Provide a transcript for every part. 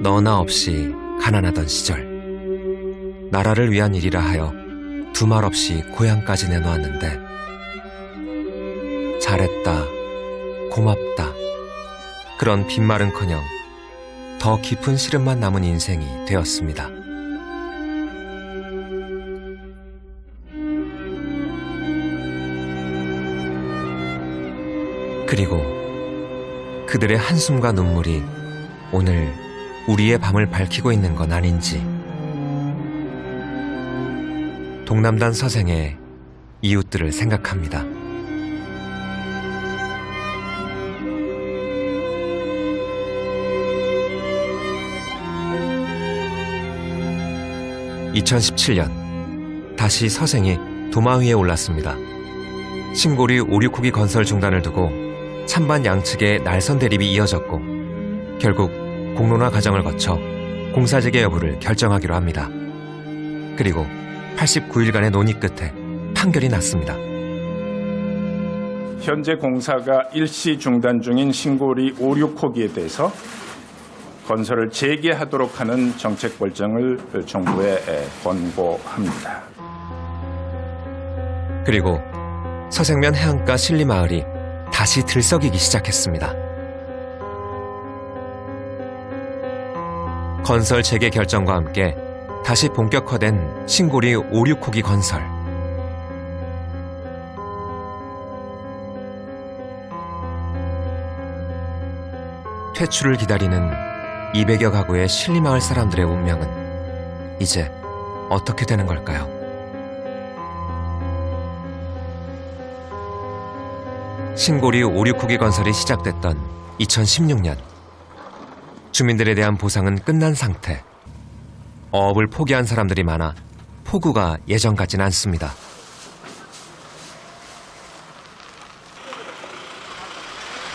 너나 없이 가난하던 시절, 나라를 위한 일이라 하여 두 말 없이 고향까지 내놓았는데 잘했다, 고맙다 그런 빈말은커녕 더 깊은 시름만 남은 인생이 되었습니다. 그리고 그들의 한숨과 눈물이 오늘 우리의 밤을 밝히고 있는 건 아닌지, 동남단 서생의 이웃들을 생각합니다. (2017년) 다시 서생이 도마 위에 올랐습니다. 신고리 오류코기 건설 중단을 두고 찬반 양측의 날선 대립이 이어졌고 결국 공론화 과정을 거쳐 공사 재개 여부를 결정하기로 합니다. 그리고 89일간의 논의 끝에 판결이 났습니다. 현재 공사가 일시 중단 중인 신고리 5,6호기에 대해서 건설을 재개하도록 하는 정책 결정을 정부에 권고합니다. 그리고 서생면 해안가 신리마을이 다시 들썩이기 시작했습니다. 건설 재개 결정과 함께 다시 본격화된 신고리 5,6호기 건설. 퇴출을 기다리는 200여 가구의 신리마을 사람들의 운명은 이제 어떻게 되는 걸까요? 신고리 5,6호기 건설이 시작됐던 2016년, 주민들에 대한 보상은 끝난 상태. 어업을 포기한 사람들이 많아 폭우가 예전 같진 않습니다.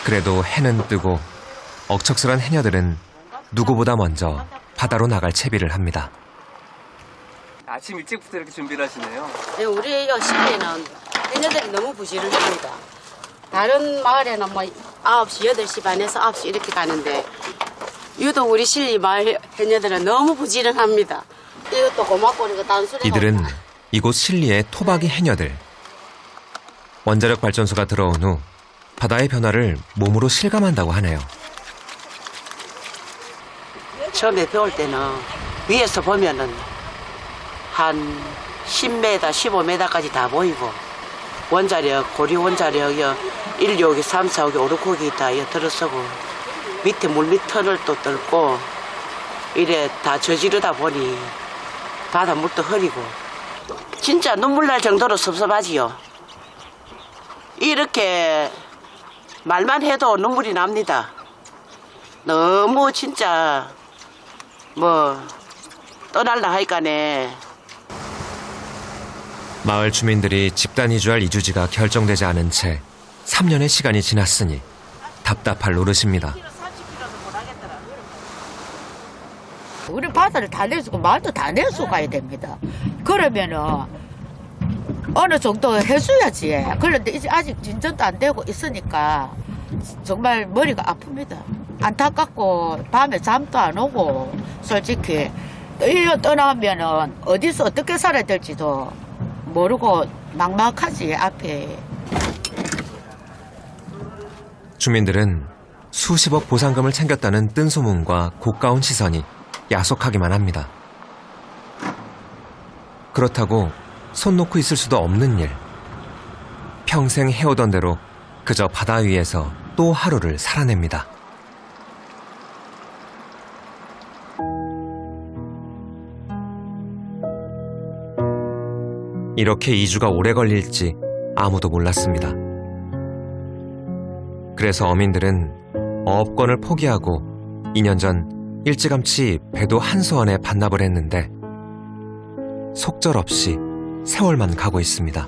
그래도 해는 뜨고 억척스런 해녀들은 누구보다 먼저 바다로 나갈 채비를 합니다. 아침 일찍부터 이렇게 준비를 하시네요. 네, 우리 시내는 해녀들이 너무 부지런합니다. 다른 마을에는 뭐 9시, 8시 반에서 9시 이렇게 가는데 유독 우리 신리 마을 해녀들은 너무 부지런합니다. 이것도 고맙고 이거 단순히 이들은 이곳 신리의 토박이 해녀들. 원자력 발전소가 들어온 후 바다의 변화를 몸으로 실감한다고 하네요. 처음에 배울 때는 위에서 보면은 한 10m, 15m까지 다 보이고 원자력, 고리 원자력, 1, 2호기, 3, 4호기, 5, 6호기 다 들어서고 밑에 물밑 터널도 뚫고 이래 다 저지르다 보니 바닷물도 흐리고 진짜 눈물 날 정도로 섭섭하지요. 이렇게 말만 해도 눈물이 납니다. 너무 진짜 떠날라 하니까네. 마을 주민들이 집단 이주할 이주지가 결정되지 않은 채 3년의 시간이 지났으니 답답할 노릇입니다. 우리 바다를 다 내주고 마을도 다 내주고 가야 됩니다. 그러면은 어느 정도 해줘야지. 그런데 이제 아직 진전도 안 되고 있으니까 정말 머리가 아픕니다. 안타깝고 밤에 잠도 안 오고 솔직히 이거 떠나면은 어디서 어떻게 살아야 될지도 모르고 막막하지 앞에. 주민들은 수십억 보상금을 챙겼다는 뜬소문과 고가운 시선이 야속하기만 합니다. 그렇다고 손 놓고 있을 수도 없는 일. 평생 해오던 대로 그저 바다 위에서 또 하루를 살아냅니다. 이렇게 이주가 오래 걸릴지 아무도 몰랐습니다. 그래서 어민들은 어업권을 포기하고 2년 전 일찌감치 배도 한수원에 반납을 했는데 속절없이 세월만 가고 있습니다.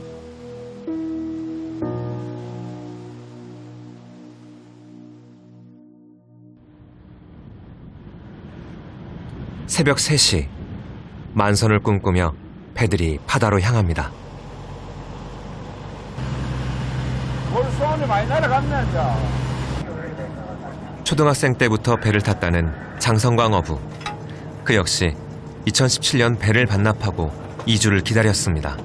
새벽 3시, 만선을 꿈꾸며 배들이 바다로 향합니다. 소원이 많이 날아갔네, 이제. 초등학생 때부터 배를 탔다는 장성광 어부. 그 역시 2017년 배를 반납하고 이주를 기다렸습니다.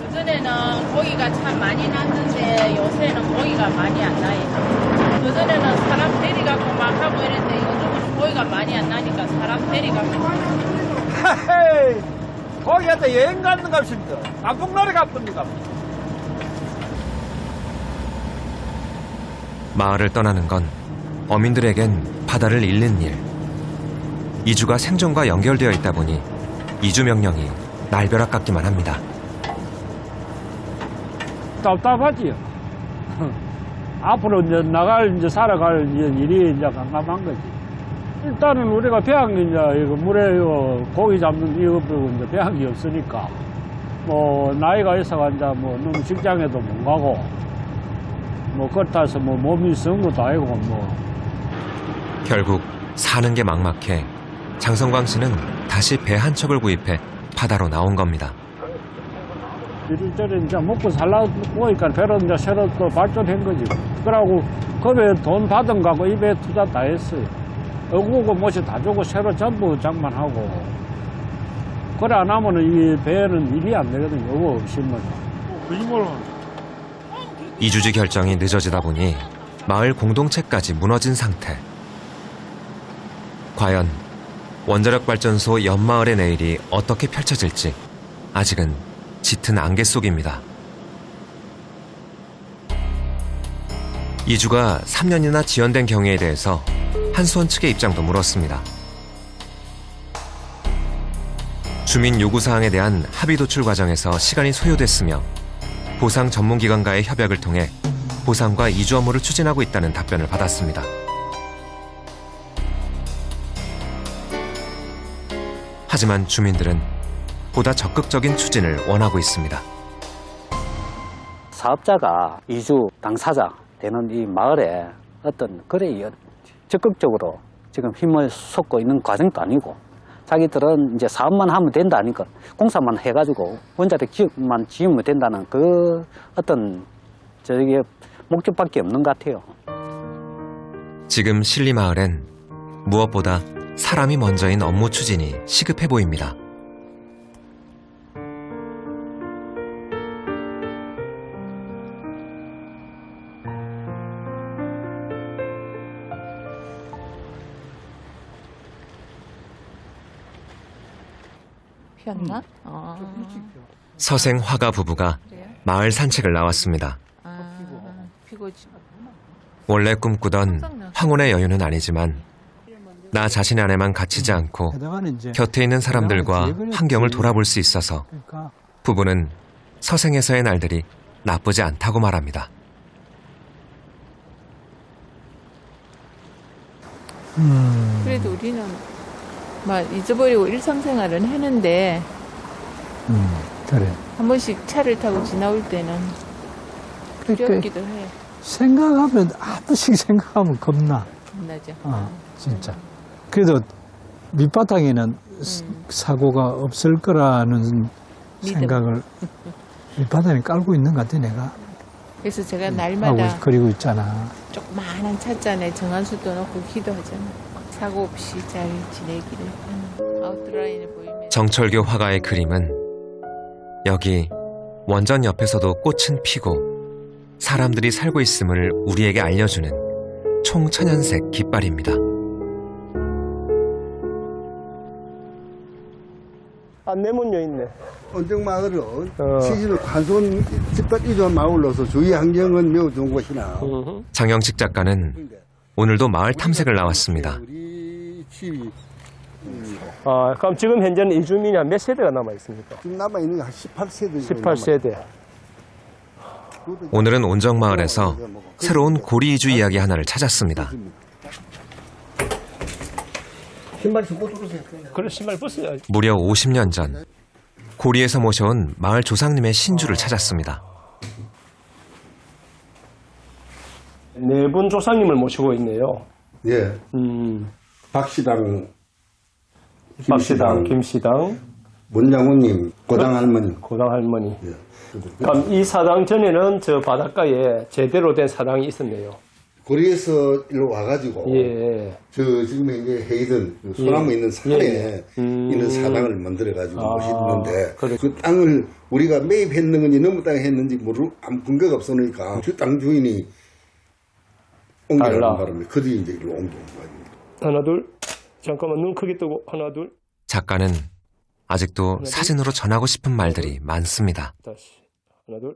그전에는 고기가 참 많이 났는데 요새는 고기가 많이 안 나요. 그전에는 사람 데리갖고 막 하고 이랬는데 요즘은 고기가 많이 안 나니까 사람 데리갖고. 헤이, 거기한테 여행 가는 값입니다. 단풍놀이 값입니다. 마을을 떠나는 건 어민들에겐 바다를 잃는 일. 이주가 생존과 연결되어 있다 보니 이주 명령이 날벼락 같기만 합니다. 답답하지요. 앞으로 이제 살아갈 일이 이제 깜깜한 거지. 일단은 우리가 배양이 이제 이거 물에 고기 잡는 이거 이제 배양이 없으니까 뭐 나이가 있어가 이제 뭐 너무 직장에도 못 가고 뭐 그렇다해서 뭐 몸이 썩은 것도 아니고 뭐. 결국 사는 게 막막해 장성광 씨는 다시 배 한 척을 구입해 바다로 나온 겁니다. 이리저리 이제 먹고 살라고 보니까 배로 이제 새로 또 발전한 거지. 그러고 그 배 돈 받은 거하고 이 배 투자 다 했어요. 어구고 못이 다 주고 새로 전부 장만하고. 그래 안 하면은 이 배는 일이 안 되거든요. 어구 없으면. 이주지 결정이 늦어지다 보니 마을 공동체까지 무너진 상태. 과연 원자력 발전소 옆마을의 내일이 어떻게 펼쳐질지 아직은 짙은 안개 속입니다. 이주가 3년이나 지연된 경위에 대해서 한수원 측의 입장도 물었습니다. 주민 요구사항에 대한 합의 도출 과정에서 시간이 소요됐으며 보상 전문기관과의 협약을 통해 보상과 이주 업무를 추진하고 있다는 답변을 받았습니다. 하지만 주민들은 보다 적극적인 추진을 원하고 있습니다. 사업자가 이주 당사자 되는 이 마을에 어떤 그래 적극적으로 지금 힘을 쏟고 있는 과정도 아니고 자기들은 이제 사업만 하면 된다니까 공사만 해가지고 원자력 기업만 지으면 된다는 그 어떤 저게 목적밖에 없는 것 같아요. 지금 신리마을엔 무엇보다 사람이 먼저인 업무 추진이 시급해 보입니다. 피었나? 서생 화가 부부가 마을 산책을 나왔습니다. 피고 원래 꿈꾸던 황혼의 여유는 아니지만 나 자신의 안에만 갇히지 않고 곁에 있는 사람들과 환경을 돌아볼 수 있어서 부부는 서생에서의 날들이 나쁘지 않다고 말합니다. 그래도 우리는 막 잊어버리고 일상생활은 했는데 그래. 한 번씩 차를 타고 지나올 때는 두렵기도 해. 생각하면, 한 번씩 생각하면 겁나. 겁나죠. 진짜. 그래도 밑바닥에는 사고가 없을 거라는 생각을 밑바닥에 깔고 있는 것 같아, 내가. 그래서 제가 하고 날마다 그리고 있잖아. 조그마한 찻잔에 정한수도 넣고 기도하잖아. 사고 없이 잘 지내기를. 아웃라인을 보이면. 정철교 화가의 그림은 여기 원전 옆에서도 꽃은 피고 사람들이 살고 있음을 우리에게 알려주는 총천연색 깃발입니다. 안내문요 있네. 언덕마을은 시즌을 관손 집단 이전 마을로서 주위 환경은 매우 좋은 곳이나 장영식 작가는 오늘도 마을 탐색을 나왔습니다. 우리 집이 그럼 지금 현재는 이주민이 한 몇 세대가 남아 있습니까? 지금 남아 있는 게 한 18세대. 18세대. 오늘은 온정마을에서 새로운 고리 이주 이야기 하나를 찾았습니다. 신발 신고 들어오세요. 그래 신발 벗어야지. 무려 50년 전 고리에서 모셔온 마을 조상님의 신주를 찾았습니다. 네 분 조상님을 모시고 있네요. 예. 박시당, 박시당, 김시당, 문장훈님, 고당 할머니. 고당 할머니. 예. 그럼 이 사당 전에는 저 바닷가에 제대로 된 사당이 있었네요. 고리에서 일로 와가지고 예. 저 지금 이제 헤이든 그 소나무 있는 산에 예. 있는 사당을 만들어가지고 모시는데 그래. 그 땅을 우리가 매입했는 건지 너무 땅에 했는지 모를 아무 근거가 없으니까 그 땅 주인이 옮겨가는 달라. 바람에 그들이 이제 일로 옮겨온 거예요. 하나 둘. 잠깐만 눈 크게 뜨고 하나 둘. 작가는 아직도 사진으로 전하고 싶은 말들이 많습니다. 다시 하나 둘.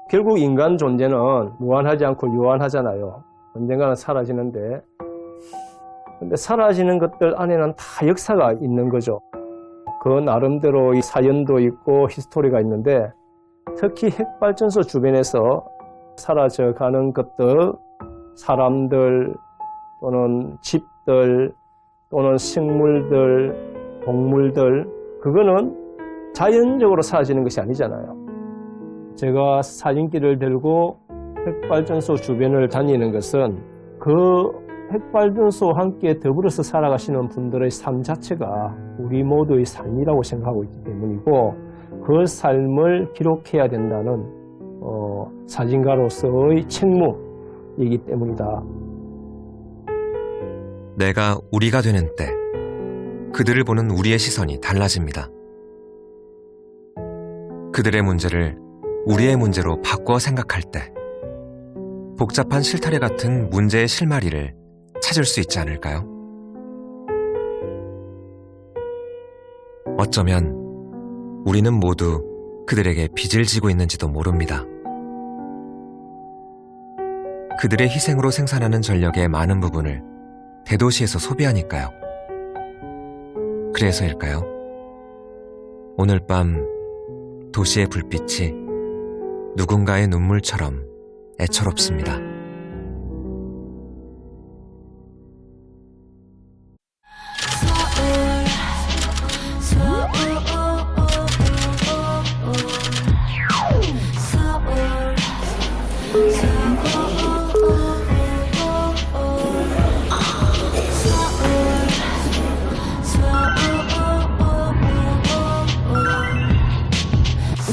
결국 인간 존재는 무한하지 않고 유한하잖아요. 언젠가는 사라지는데, 근데 사라지는 것들 안에는 다 역사가 있는 거죠. 그 나름대로 이 사연도 있고 히스토리가 있는데, 특히 핵발전소 주변에서 사라져가는 것들, 사람들 또는 집들 또는 식물들, 동물들, 그거는 자연적으로 사라지는 것이 아니잖아요. 제가 사진기를 들고 핵발전소 주변을 다니는 것은 그 핵발전소와 함께 더불어서 살아가시는 분들의 삶 자체가 우리 모두의 삶이라고 생각하고 있기 때문이고, 그 삶을 기록해야 된다는 사진가로서의 책무이기 때문이다. 내가 우리가 되는 때 그들을 보는 우리의 시선이 달라집니다. 그들의 문제를 우리의 문제로 바꿔 생각할 때 복잡한 실타래 같은 문제의 실마리를 찾을 수 있지 않을까요? 어쩌면 우리는 모두 그들에게 빚을 지고 있는지도 모릅니다. 그들의 희생으로 생산하는 전력의 많은 부분을 대도시에서 소비하니까요. 그래서일까요? 오늘 밤 도시의 불빛이 누군가의 눈물처럼 애처롭습니다.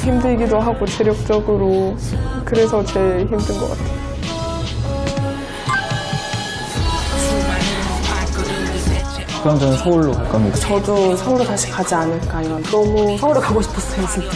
힘들기도 하고 체력적으로 그래서 제일 힘든 것 같아요. 그럼 저는 서울로 갈 겁니다. 저도 서울로 다시 가지 않을까요? 너무 서울에 가고 싶었어요, 진짜.